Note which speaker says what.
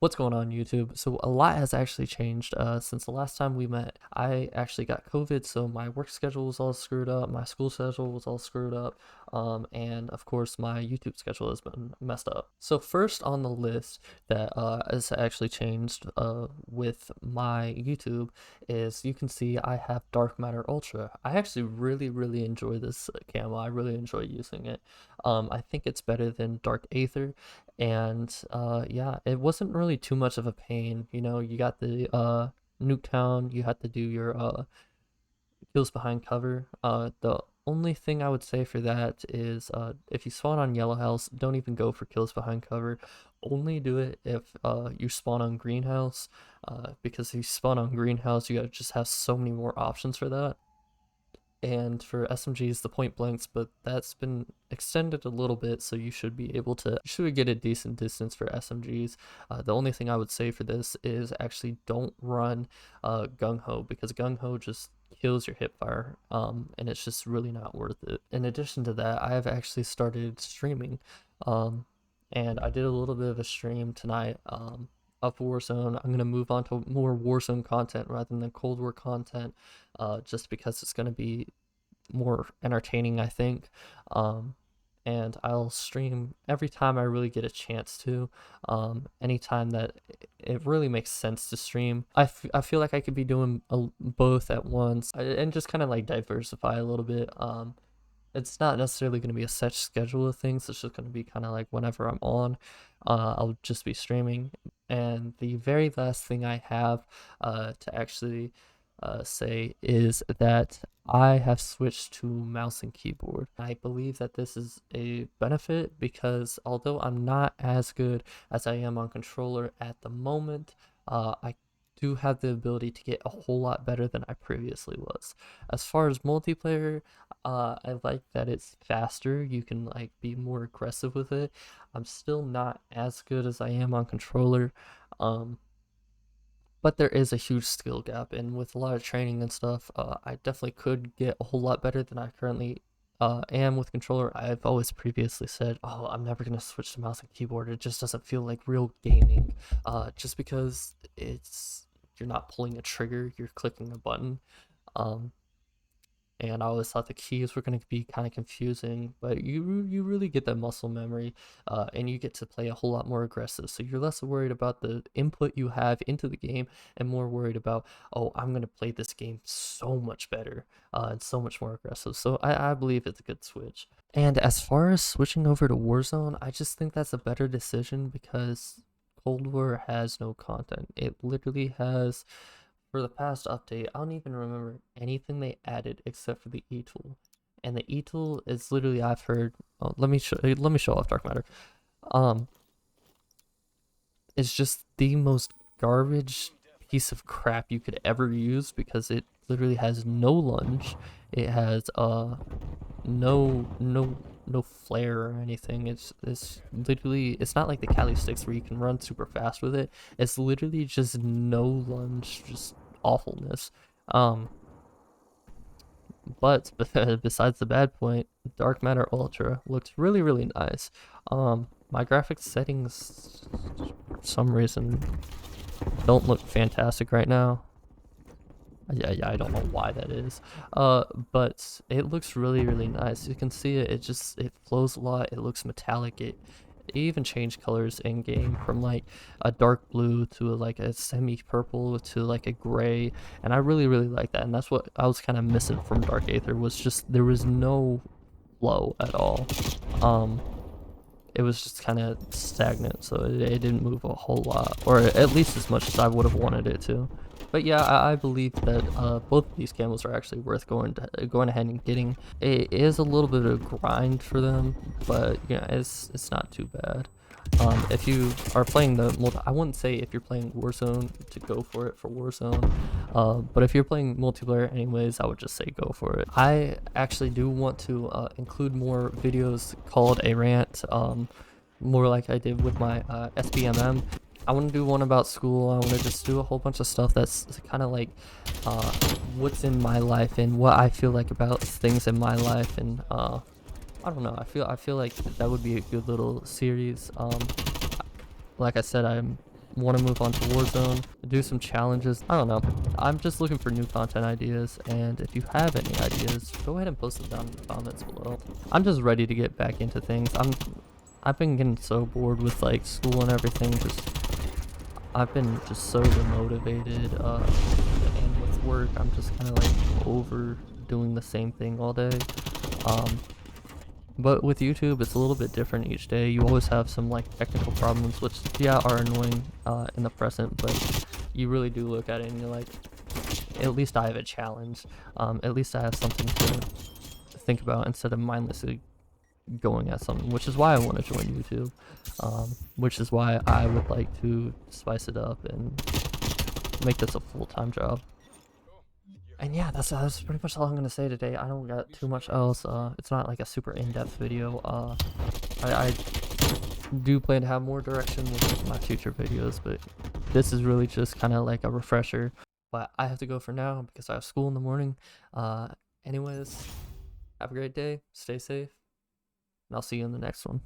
Speaker 1: What's going on YouTube? So a lot has actually changed since the last time we met. I actually got COVID, so my work schedule was all screwed up, my school schedule was all screwed up, and of course my YouTube schedule has been messed up. So first on the list that has actually changed with my YouTube is you can see I have Dark Matter Ultra. I actually really enjoy this camo. I really enjoy using it. I think it's better than Dark Aether, and yeah, it wasn't really too much of a pain. You know, you got the Nuketown, you had to do your kills behind cover. The only thing I would say for that is if you spawn on Yellow House, don't even go for kills behind cover. Only do it if you spawn on Greenhouse, because if you spawn on Greenhouse, you just have so many more options for that. And for SMGs, the point blanks, but that's been extended a little bit, so you should be able to, you should get a decent distance for SMGs. The only thing I would say for this is actually don't run Gung Ho, because Gung Ho just kills your hipfire, and it's just really not worth it. In addition to that, I have actually started streaming, and I did a little bit of a stream tonight. Of Warzone. I'm gonna move on to more Warzone content rather than Cold War content, just because it's gonna be more entertaining, I think. And I'll stream every time I really get a chance to. Anytime that it really makes sense to stream. I feel like I could be doing both at once, and just kind of like diversify a little bit. It's not necessarily going to be a set schedule of things. It's just going to be kind of like whenever I'm on, I'll just be streaming. And the very last thing I have to actually say is that I have switched to mouse and keyboard. I believe that this is a benefit because although I'm not as good as I am on controller at the moment, I do have the ability to get a whole lot better than I previously was. As far as multiplayer, I like that it's faster. You can like be more aggressive with it. I'm still not as good as I am on controller, but there is a huge skill gap, and with a lot of training and stuff, I definitely could get a whole lot better than I currently am with controller. I've always previously said, oh, I'm never gonna switch to mouse and keyboard. It just doesn't feel like real gaming, just because you're not pulling a trigger, you're clicking a button. And I always thought the keys were going to be kind of confusing, but you really get that muscle memory, and you get to play a whole lot more aggressive. So you're less worried about the input you have into the game and more worried about, oh, I'm going to play this game so much better, and so much more aggressive. So I believe it's a good switch. And as far as switching over to Warzone, I just think that's a better decision because Cold War has no content. It literally has, for the past update, I don't even remember anything they added except for the E tool, and the E tool is literally, I've heard. Oh, let me show off Dark Matter. It's just the most garbage piece of crap you could ever use because it literally has no lunge. It has no flare or anything. It's literally, it's not like the Kali sticks where you can run super fast with it. It's literally just no lunge, just awfulness. But besides the bad point, Dark Matter Ultra looks really nice. My graphics settings for some reason don't look fantastic right now. Yeah, I don't know why that is. But it looks really nice. You can see it it flows a lot. It looks metallic. It even changed colors in game from like a dark blue to like a semi purple to like a gray, and I really like that. And that's what I was kind of missing from Dark Aether, was just there was no flow at all. It was just kind of stagnant, so it didn't move a whole lot, or at least as much as I would have wanted it to. But yeah, I believe that both of these camos are actually worth going ahead and getting. It is a little bit of a grind for them, but yeah, it's not too bad. If you are playing I wouldn't say if you're playing Warzone to go for it for Warzone, but if you're playing multiplayer anyways, I would just say go for it. I actually do want to include more videos called a rant, more like I did with my SBMM. I want to do one about school. I want to just do a whole bunch of stuff that's kind of like what's in my life and what I feel like about things in my life, and I don't know. I feel like that would be a good little series. Like I said, I'm want to move on to Warzone, do some challenges. I don't know. I'm just looking for new content ideas, and if you have any ideas, go ahead and post them down in the comments below. I'm just ready to get back into things. I've been getting so bored with like school and everything. I've been just so demotivated, and with work, I'm just kind of like over doing the same thing all day. Um, but with YouTube, it's a little bit different each day. You always have some like technical problems, which yeah are annoying in the present, but you really do look at it and you're like, at least I have a challenge. At least I have something to think about instead of mindlessly going at something, which is why I want to join YouTube. Which is why I would like to spice it up and make this a full-time job. And yeah, that's pretty much all I'm gonna say today. I don't got too much else. It's not like a super in-depth video. I do plan to have more direction with my future videos, but this is really just kind of like a refresher. But I have to go for now because I have school in the morning. Anyways, have a great day, stay safe, and I'll see you in the next one.